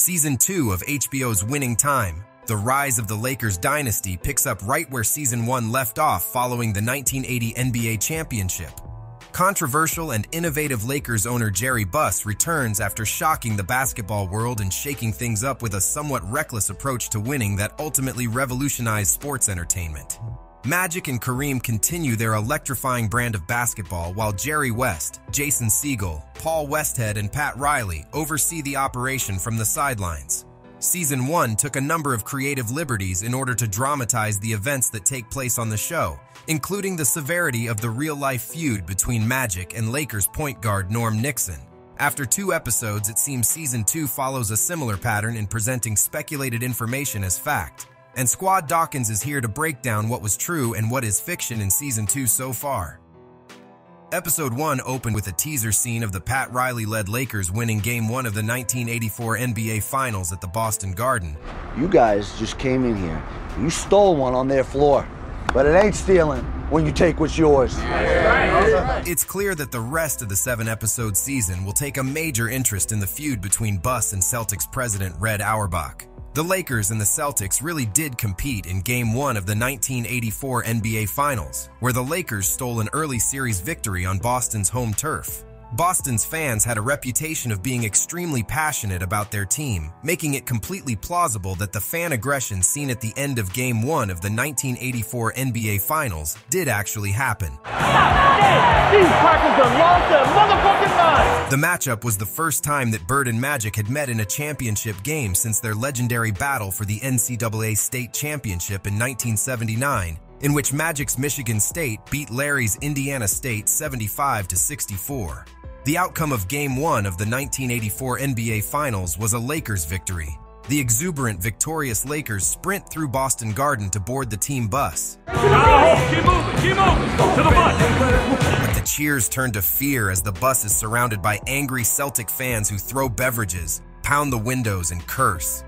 Season 2 of HBO's Winning Time, The Rise of the Lakers Dynasty, picks up right where Season 1 left off following the 1980 NBA championship. Controversial and innovative Lakers owner Jerry Buss returns after shocking the basketball world and shaking things up with a somewhat reckless approach to winning that ultimately revolutionized sports entertainment. Magic and Kareem continue their electrifying brand of basketball, while Jerry West, Jason Segel, Paul Westhead, and Pat Riley oversee the operation from the sidelines. Season 1 took a number of creative liberties in order to dramatize the events that take place on the show, including the severity of the real-life feud between Magic and Lakers point guard Norm Nixon. After 2 episodes, it seems Season 2 follows a similar pattern in presenting speculated information as fact. And Squad Dawkins is here to break down what was true and what is fiction in Season 2 so far. Episode 1 opened with a teaser scene of the Pat Riley-led Lakers winning Game 1 of the 1984 NBA Finals at the Boston Garden. You guys just came in here. You stole one on their floor. But it ain't stealing when you take what's yours. It's clear that the rest of the 7-episode season will take a major interest in the feud between Buss and Celtics president Red Auerbach. The Lakers and the Celtics really did compete in Game 1 of the 1984 NBA Finals, where the Lakers stole an early series victory on Boston's home turf. Boston's fans had a reputation of being extremely passionate about their team, making it completely plausible that the fan aggression seen at the end of Game 1 of the 1984 NBA Finals did actually happen. These crackers have lost their motherfucking mind! The matchup was the first time that Bird and Magic had met in a championship game since their legendary battle for the NCAA State Championship in 1979, in which Magic's Michigan State beat Larry's Indiana State 75-64. The outcome of Game 1 of the 1984 NBA Finals was a Lakers victory. The exuberant, victorious Lakers sprint through Boston Garden to board the team bus. Keep moving, to the bus! But the cheers turn to fear as the bus is surrounded by angry Celtic fans who throw beverages, pound the windows, and curse.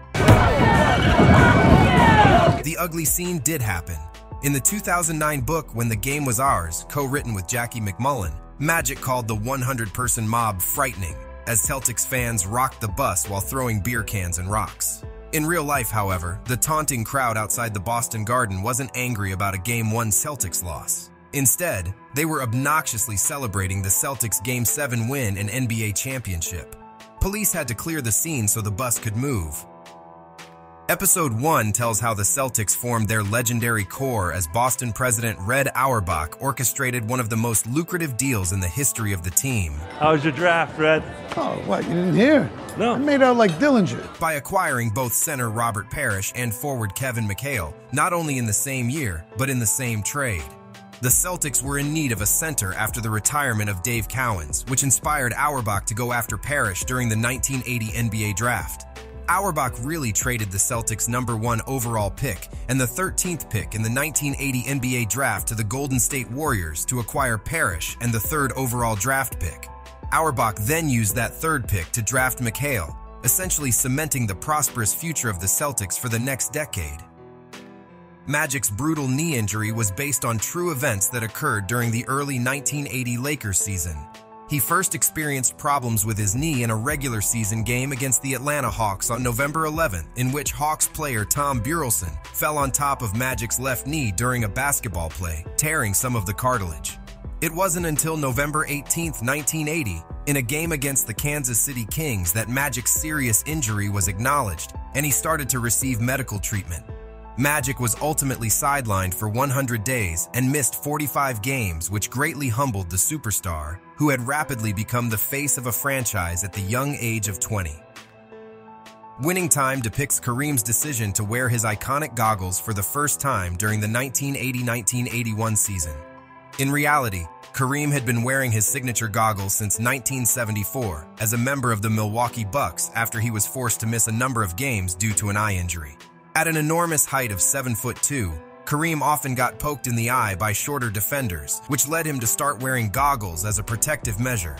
The ugly scene did happen. In the 2009 book When the Game Was Ours, co-written with Jackie McMullen, Magic called the 100-person mob frightening, as Celtics fans rocked the bus while throwing beer cans and rocks. In real life, however, the taunting crowd outside the Boston Garden wasn't angry about a Game 1 Celtics loss. Instead, they were obnoxiously celebrating the Celtics' Game 7 win and NBA championship. Police had to clear the scene so the bus could move. Episode 1 tells how the Celtics formed their legendary core as Boston president Red Auerbach orchestrated one of the most lucrative deals in the history of the team. How was your draft, Red? Oh, what, you didn't hear? No. I made out like Dillinger. By acquiring both center Robert Parrish and forward Kevin McHale, not only in the same year, but in the same trade. The Celtics were in need of a center after the retirement of Dave Cowens, which inspired Auerbach to go after Parrish during the 1980 NBA draft. Auerbach really traded the Celtics' #1 overall pick and the 13th pick in the 1980 NBA draft to the Golden State Warriors to acquire Parrish and the 3rd overall draft pick. Auerbach then used that 3rd pick to draft McHale, essentially cementing the prosperous future of the Celtics for the next decade. Magic's brutal knee injury was based on true events that occurred during the early 1980 Lakers season. He first experienced problems with his knee in a regular season game against the Atlanta Hawks on November 11th, in which Hawks player Tom Burleson fell on top of Magic's left knee during a basketball play, tearing some of the cartilage. It wasn't until November 18th, 1980, in a game against the Kansas City Kings, that Magic's serious injury was acknowledged, and he started to receive medical treatment. Magic was ultimately sidelined for 100 days and missed 45 games, which greatly humbled the superstar, who had rapidly become the face of a franchise at the young age of 20. Winning Time depicts Kareem's decision to wear his iconic goggles for the first time during the 1980-1981 season. In reality, Kareem had been wearing his signature goggles since 1974 as a member of the Milwaukee Bucks after he was forced to miss a number of games due to an eye injury. At an enormous height of 7'2", Kareem often got poked in the eye by shorter defenders, which led him to start wearing goggles as a protective measure.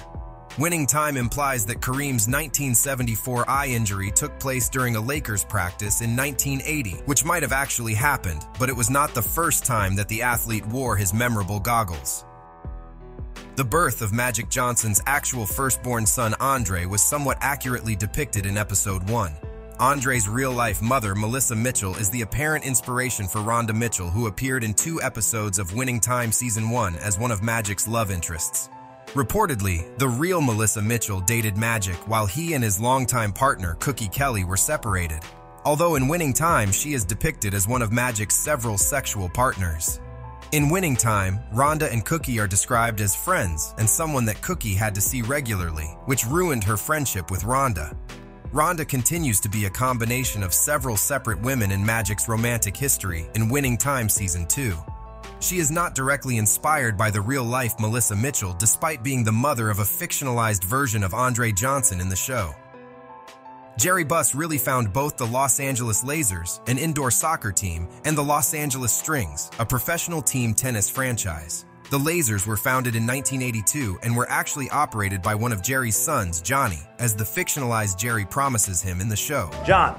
Winning Time implies that Kareem's 1974 eye injury took place during a Lakers practice in 1980, which might have actually happened, but it was not the first time that the athlete wore his memorable goggles. The birth of Magic Johnson's actual firstborn son Andre was somewhat accurately depicted in Episode 1. Andre's real-life mother, Melissa Mitchell, is the apparent inspiration for Rhonda Mitchell, who appeared in 2 episodes of Winning Time Season 1 as one of Magic's love interests. Reportedly, the real Melissa Mitchell dated Magic while he and his longtime partner, Cookie Kelly, were separated. Although in Winning Time, she is depicted as one of Magic's several sexual partners. In Winning Time, Rhonda and Cookie are described as friends and someone that Cookie had to see regularly, which ruined her friendship with Rhonda. Rhonda continues to be a combination of several separate women in Magic's romantic history in Winning Time Season 2. She is not directly inspired by the real-life Melissa Mitchell, despite being the mother of a fictionalized version of Andre Johnson in the show. Jerry Buss really found both the Los Angeles Lasers, an indoor soccer team, and the Los Angeles Strings, a professional team tennis franchise. The Lasers were founded in 1982 and were actually operated by one of Jerry's sons, Johnny, as the fictionalized Jerry promises him in the show. John,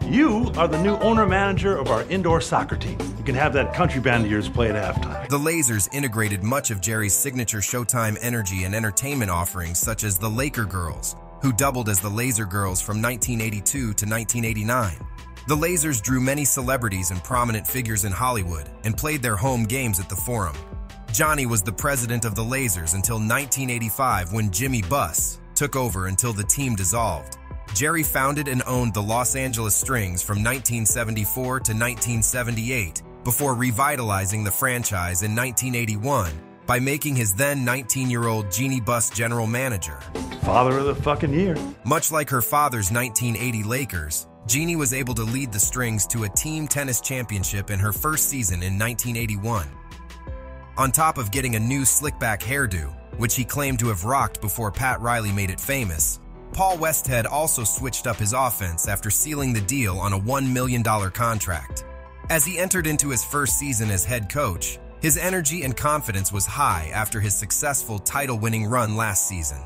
you are the new owner-manager of our indoor soccer team. You can have that country band of yours play at halftime. The Lasers integrated much of Jerry's signature Showtime energy and entertainment offerings, such as the Laker Girls, who doubled as the Laser Girls from 1982 to 1989. The Lasers drew many celebrities and prominent figures in Hollywood and played their home games at the Forum. Johnny was the president of the Lasers until 1985 when Jimmy Buss took over until the team dissolved. Jerry founded and owned the Los Angeles Strings from 1974 to 1978 before revitalizing the franchise in 1981 by making his then 19-year-old Jeannie Buss general manager. Father of the fucking year. Much like her father's 1980 Lakers, Jeannie was able to lead the Strings to a team tennis championship in her first season in 1981. On top of getting a new slick-back hairdo, which he claimed to have rocked before Pat Riley made it famous, Paul Westhead also switched up his offense after sealing the deal on a $1 million contract. As he entered into his first season as head coach, his energy and confidence was high after his successful title-winning run last season.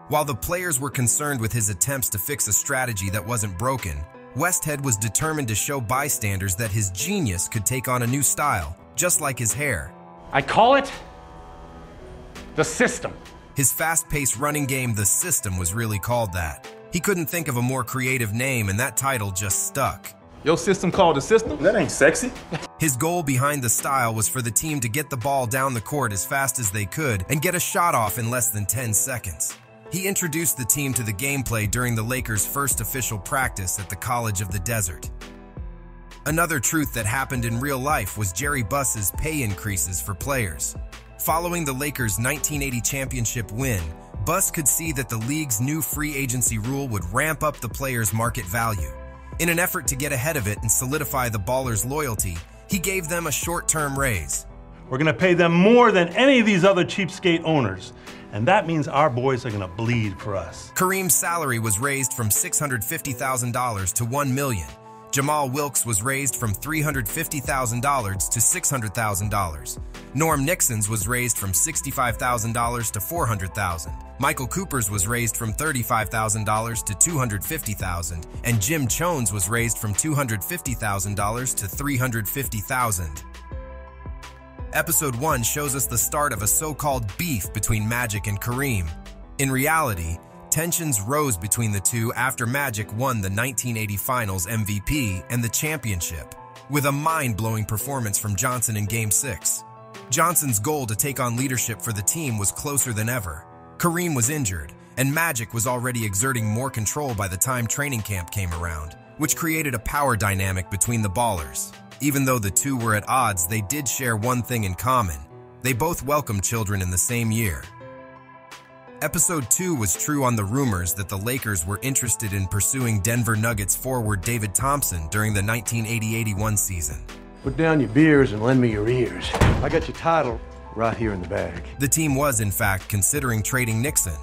While the players were concerned with his attempts to fix a strategy that wasn't broken, Westhead was determined to show bystanders that his genius could take on a new style, just like his hair. I call it the system. His fast-paced running game, The System, was really called that. He couldn't think of a more creative name, and that title just stuck. Your system called the system? That ain't sexy. His goal behind the style was for the team to get the ball down the court as fast as they could and get a shot off in less than 10 seconds. He introduced the team to the gameplay during the Lakers' first official practice at the College of the Desert. Another truth that happened in real life was Jerry Buss's pay increases for players. Following the Lakers' 1980 championship win, Buss could see that the league's new free agency rule would ramp up the players' market value. In an effort to get ahead of it and solidify the Ballers' loyalty, he gave them a short-term raise. We're going to pay them more than any of these other cheapskate owners. And that means our boys are going to bleed for us. Kareem's salary was raised from $650,000 to $1 million. Jamal Wilkes was raised from $350,000 to $600,000. Norm Nixon's was raised from $65,000 to $400,000. Michael Cooper's was raised from $35,000 to $250,000, and Jim Chones was raised from $250,000 to $350,000. Episode 1 shows us the start of a so-called beef between Magic and Kareem. In reality, tensions rose between the two after Magic won the 1980 Finals MVP and the championship, with a mind-blowing performance from Johnson in Game 6. Johnson's goal to take on leadership for the team was closer than ever. Kareem was injured, and Magic was already exerting more control by the time training camp came around, which created a power dynamic between the Ballers. Even though the two were at odds, they did share one thing in common. They both welcomed children in the same year. Episode 2 was true on the rumors that the Lakers were interested in pursuing Denver Nuggets forward David Thompson during the 1980-81 season. Put down your beers and lend me your ears. I got your title right here in the bag. The team was, in fact, considering trading Nixon.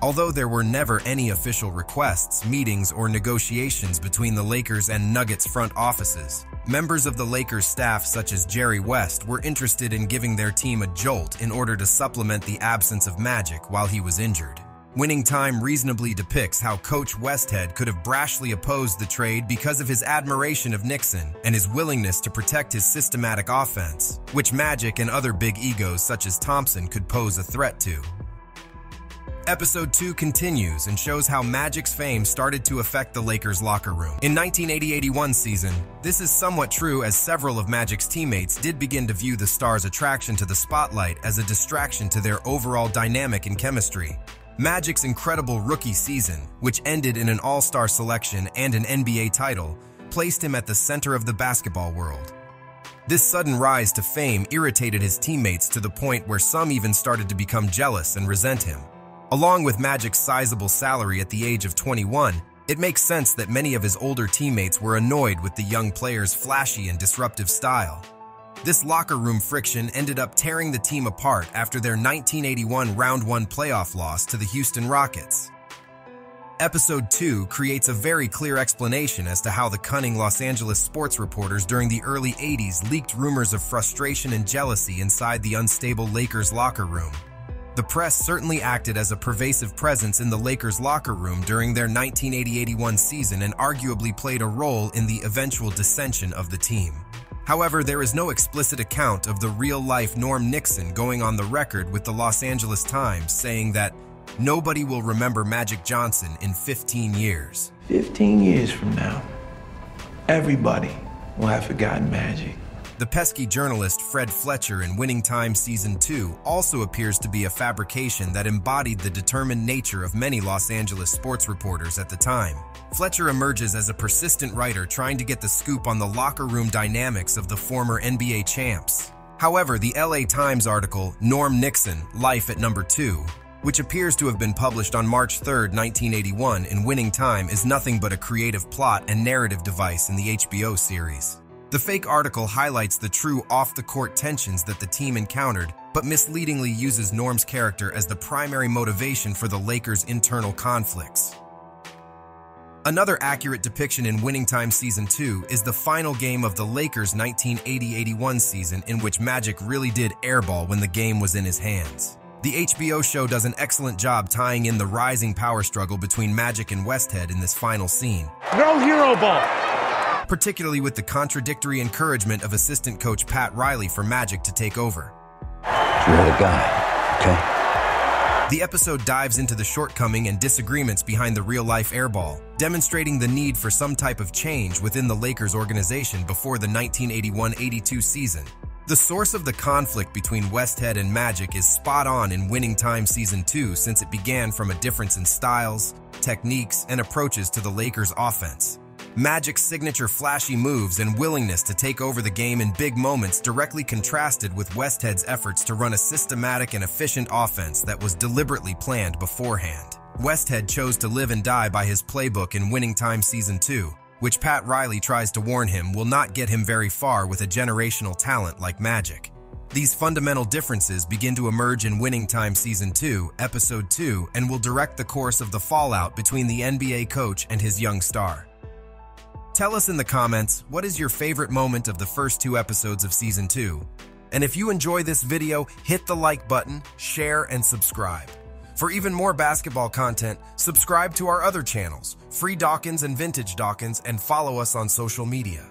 Although there were never any official requests, meetings, or negotiations between the Lakers and Nuggets front offices, members of the Lakers staff such as Jerry West were interested in giving their team a jolt in order to supplement the absence of Magic while he was injured. Winning Time reasonably depicts how Coach Westhead could have brashly opposed the trade because of his admiration of Nixon and his willingness to protect his systematic offense, which Magic and other big egos such as Thompson could pose a threat to. Episode 2 continues and shows how Magic's fame started to affect the Lakers' locker room. In 1980-81 season, this is somewhat true as several of Magic's teammates did begin to view the star's attraction to the spotlight as a distraction to their overall dynamic and chemistry. Magic's incredible rookie season, which ended in an All-Star selection and an NBA title, placed him at the center of the basketball world. This sudden rise to fame irritated his teammates to the point where some even started to become jealous and resent him. Along with Magic's sizable salary at the age of 21, it makes sense that many of his older teammates were annoyed with the young player's flashy and disruptive style. This locker room friction ended up tearing the team apart after their 1981 Round 1 playoff loss to the Houston Rockets. Episode 2 creates a very clear explanation as to how the cunning Los Angeles sports reporters during the early 80s leaked rumors of frustration and jealousy inside the unstable Lakers locker room. The press certainly acted as a pervasive presence in the Lakers locker room during their 1980-81 season and arguably played a role in the eventual dissension of the team. However, there is no explicit account of the real-life Norm Nixon going on the record with the Los Angeles Times saying that nobody will remember Magic Johnson in 15 years. 15 years from now, everybody will have forgotten Magic. The pesky journalist Fred Fletcher in Winning Time Season 2 also appears to be a fabrication that embodied the determined nature of many Los Angeles sports reporters at the time. Fletcher emerges as a persistent writer trying to get the scoop on the locker room dynamics of the former NBA champs. However, the LA Times article, Norm Nixon, Life at Number 2, which appears to have been published on March 3, 1981 in Winning Time, is nothing but a creative plot and narrative device in the HBO series. The fake article highlights the true off-the-court tensions that the team encountered, but misleadingly uses Norm's character as the primary motivation for the Lakers' internal conflicts. Another accurate depiction in Winning Time Season 2 is the final game of the Lakers' 1980-81 season, in which Magic really did airball when the game was in his hands. The HBO show does an excellent job tying in the rising power struggle between Magic and Westhead in this final scene. No hero ball. Particularly with the contradictory encouragement of assistant coach Pat Riley for Magic to take over. You're the guy, okay? The episode dives into the shortcoming and disagreements behind the real-life airball, demonstrating the need for some type of change within the Lakers organization before the 1981-82 season. The source of the conflict between Westhead and Magic is spot on in Winning Time Season 2 since it began from a difference in styles, techniques, and approaches to the Lakers' offense. Magic's signature flashy moves and willingness to take over the game in big moments directly contrasted with Westhead's efforts to run a systematic and efficient offense that was deliberately planned beforehand. Westhead chose to live and die by his playbook in Winning Time Season 2, which Pat Riley tries to warn him will not get him very far with a generational talent like Magic. These fundamental differences begin to emerge in Winning Time Season 2, Episode 2, and will direct the course of the fallout between the NBA coach and his young star. Tell us in the comments, what is your favorite moment of the first 2 episodes of Season 2? And if you enjoy this video, hit the like button, share, and subscribe. For even more basketball content, subscribe to our other channels, Free Dawkins and Vintage Dawkins, and follow us on social media.